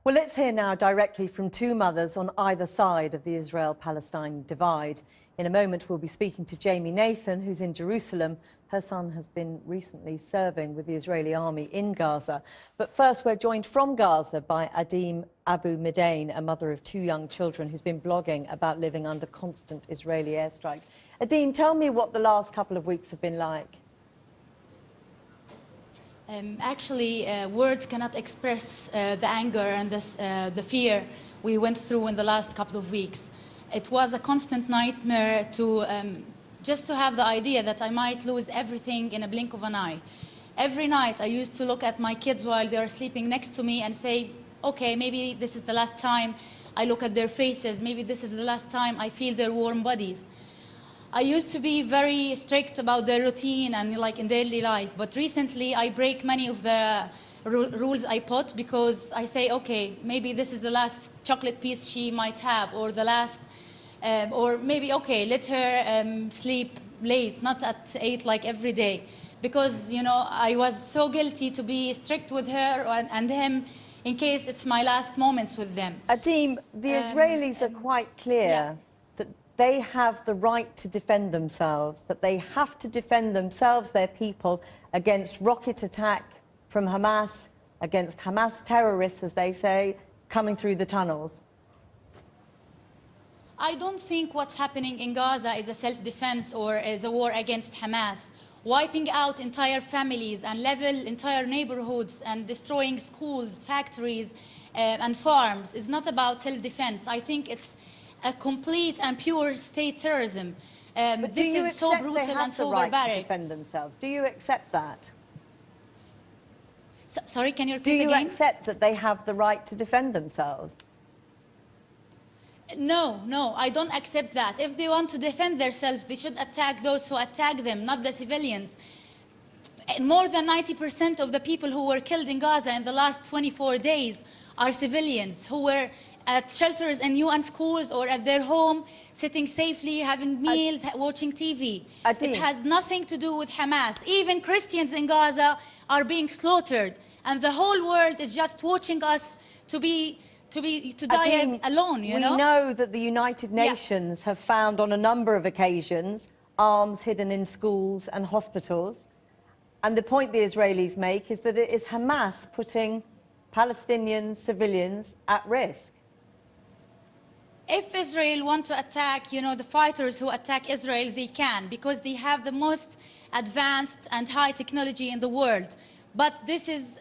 Well, let's hear now directly from two mothers on either side of the Israel-Palestine divide. In a moment, we'll be speaking to Jamie Nathan, who's in Jerusalem. Her son has been recently serving with the Israeli army in Gaza. But first, we're joined from Gaza by Adeem Abu Middain, a mother of two young children who's been blogging about living under constant Israeli airstrikes. Adeem, tell me what the last couple of weeks have been like. Actually, words cannot express the anger and the fear we went through in the last couple of weeks. It was a constant nightmare to just to have the idea that I might lose everything in a blink of an eye. Every night I used to look at my kids while they are sleeping next to me and say, okay, maybe this is the last time I look at their faces, maybe this is the last time I feel their warm bodies. I used to be very strict about their routine and like in daily life, but recently I break many of the rules I put because I say, okay, maybe this is the last chocolate piece she might have, or the last, or maybe, okay, let her sleep late, not at 8 like every day. Because, you know, I was so guilty to be strict with her and him in case it's my last moments with them. Adeem, the Israelis are quite clear that they have the right to defend themselves, that they have to defend themselves, their people, against rocket attack from Hamas, against Hamas terrorists, as they say, coming through the tunnels. I don't think what's happening in Gaza is a self-defense or is a war against Hamas. Wiping out entire families and level entire neighborhoods and destroying schools, factories, and farms is not about self-defense. I think it's a complete and pure state terrorism. This is so brutal and so barbaric. Right to defend themselves? Do you accept that? Sorry, can you repeat again? Do you accept that they have the right to defend themselves? No, I don't accept that. If they want to defend themselves, they should attack those who attack them, not the civilians. More than 90% of the people who were killed in Gaza in the last 24 days are civilians who were at shelters and UN schools or at their home, sitting safely, having meals, watching TV. It has nothing to do with Hamas. Even Christians in Gaza are being slaughtered, and the whole world is just watching us to die alone, you know? We know that the United Nations have found on a number of occasions arms hidden in schools and hospitals. And the point the Israelis make is that it is Hamas putting Palestinian civilians at risk. If Israel want to attack, you know, the fighters who attack Israel, they can, because they have the most advanced and high technology in the world. But this is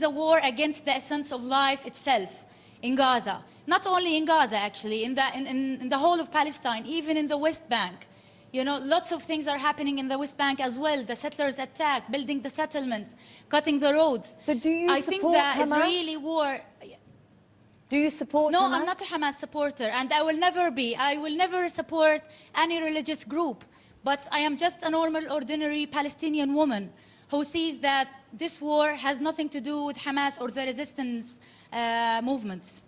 a war against the essence of life itself in Gaza. Not only in Gaza, actually, in the whole of Palestine, even in the West Bank. You know, lots of things are happening in the West Bank as well. The settlers attack, building the settlements, cutting the roads. So do you support think the Hamas? Israeli war... Do you support Hamas? No, I'm not a Hamas supporter, and I will never be. I will never support any religious group. But I am just a normal, ordinary Palestinian woman who sees that this war has nothing to do with Hamas or the resistance movements.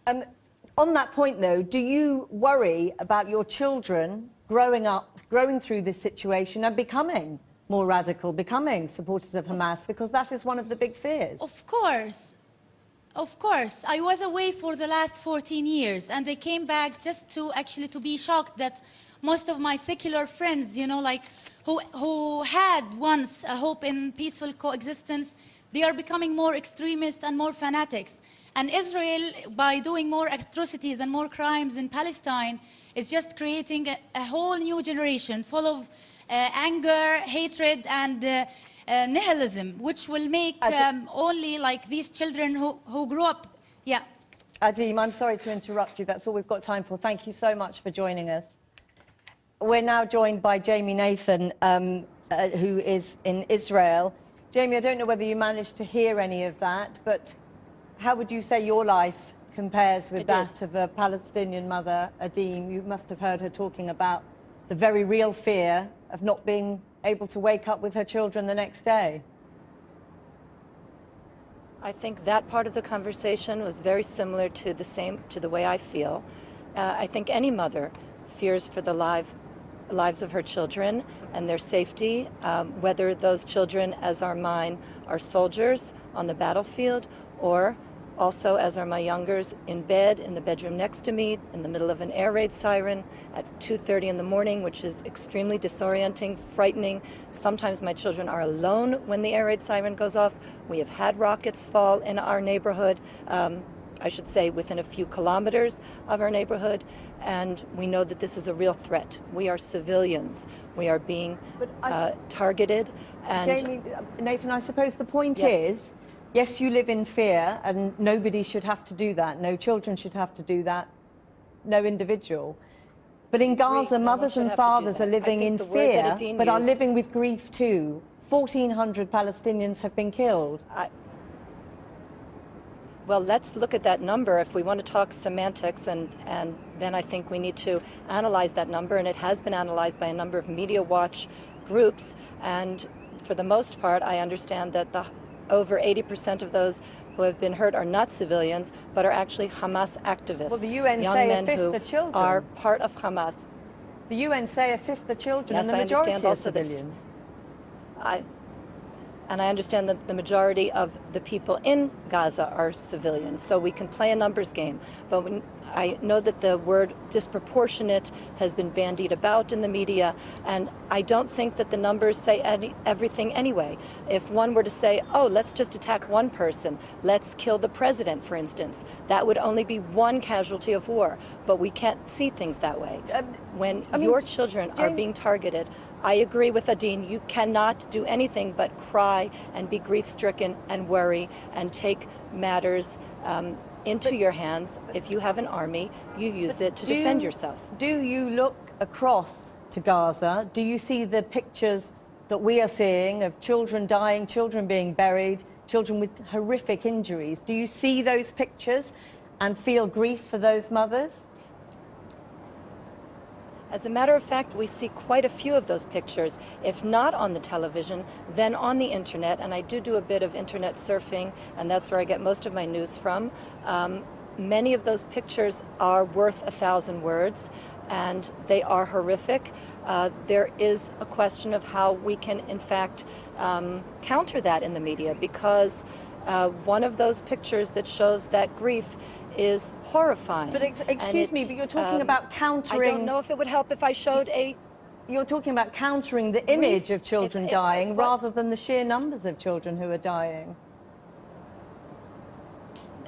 On that point, though, do you worry about your children growing through this situation and becoming more radical, becoming supporters of Hamas? Because that is one of the big fears. Of course. Of course. I was away for the last 14 years, and I came back just to be shocked that most of my secular friends, you know, like, who had once a hope in peaceful coexistence, they are becoming more extremist and more fanatics. And Israel, by doing more atrocities and more crimes in Palestine, is just creating a whole new generation full of anger, hatred, and nihilism, which will make only like these children who grew up. Yeah. Adeem, I'm sorry to interrupt you. That's all we've got time for. Thank you so much for joining us. We're now joined by Jamie Nathan, who is in Israel. Jamie, I don't know whether you managed to hear any of that, but how would you say your life compares with that of a Palestinian mother, Adeem? You must have heard her talking about the very real fear of not being able to wake up with her children the next day. I think that part of the conversation was very similar to the way I feel. I think any mother fears for the lives of her children and their safety, whether those children, as are mine, are soldiers on the battlefield or also, as are my youngers, in bed, in the bedroom next to me, in the middle of an air raid siren at 2:30 in the morning, which is extremely disorienting, frightening. Sometimes my children are alone when the air raid siren goes off. We have had rockets fall in our neighborhood, I should say within a few kilometers of our neighborhood, and we know that this is a real threat. We are civilians. We are being targeted. And Jamie, Nathan, I suppose the point Yes. is, yes, you live in fear, and nobody should have to do that. No children should have to do that. No individual. But in Gaza, No one mothers should and have to do fathers that. are I living think in the word that fear, Adeem but are used- living with grief too. 1,400 Palestinians have been killed. Well, let's look at that number. If we want to talk semantics, and then I think we need to analyze that number, and it has been analyzed by a number of media watch groups, and for the most part, I understand that over 80% of those who have been hurt are not civilians, but are actually Hamas activists. Well, the UN young say a men fifth who are children. are part of Hamas. The UN say a fifth are children, Yes, and the I majority understand are also that civilians. And I understand that the majority of the people in Gaza are civilians, so we can play a numbers game. But I know that the word disproportionate has been bandied about in the media, and I don't think that the numbers say everything anyway. If one were to say, oh, let's just attack one person, let's kill the president, for instance, that would only be one casualty of war. But we can't see things that way. When your children are being targeted, I agree with Adeem. You cannot do anything but cry and be grief-stricken and worry and take matters into your hands. If you have an army, you use it to defend yourself. Do you look across to Gaza? Do you see the pictures that we are seeing of children dying, children being buried, children with horrific injuries? Do you see those pictures and feel grief for those mothers? As a matter of fact, we see quite a few of those pictures, if not on the television, then on the internet, and I do a bit of internet surfing, and that's where I get most of my news from. Many of those pictures are worth 1,000 words, and they are horrific. There is a question of how we can, in fact, counter that in the media, because one of those pictures that shows that grief is horrifying. But excuse me, but you're talking about countering... I don't know if it would help if I showed a... You're talking about countering the image of children dying rather than the sheer numbers of children who are dying.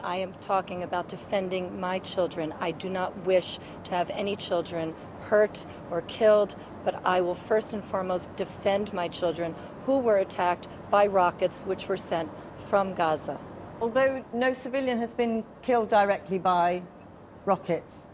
I am talking about defending my children. I do not wish to have any children hurt or killed, but I will first and foremost defend my children who were attacked by rockets which were sent from Gaza. Although no civilian has been killed directly by rockets.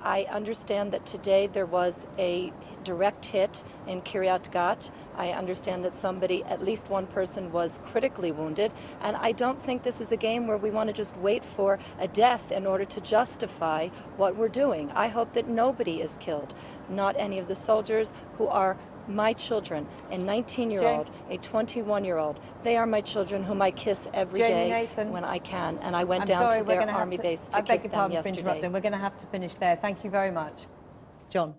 I understand that today there was a direct hit in Kiryat Gat. I understand that somebody, at least one person, was critically wounded. And I don't think this is a game where we want to just wait for a death in order to justify what we're doing. I hope that nobody is killed, not any of the soldiers who are my children, a 19-year-old, a 21-year-old. They are my children whom I kiss every day when I can. And I went down to their army base to kiss them yesterday. I beg your pardon for interrupting. We're going to have to finish there. Thank you very much. John.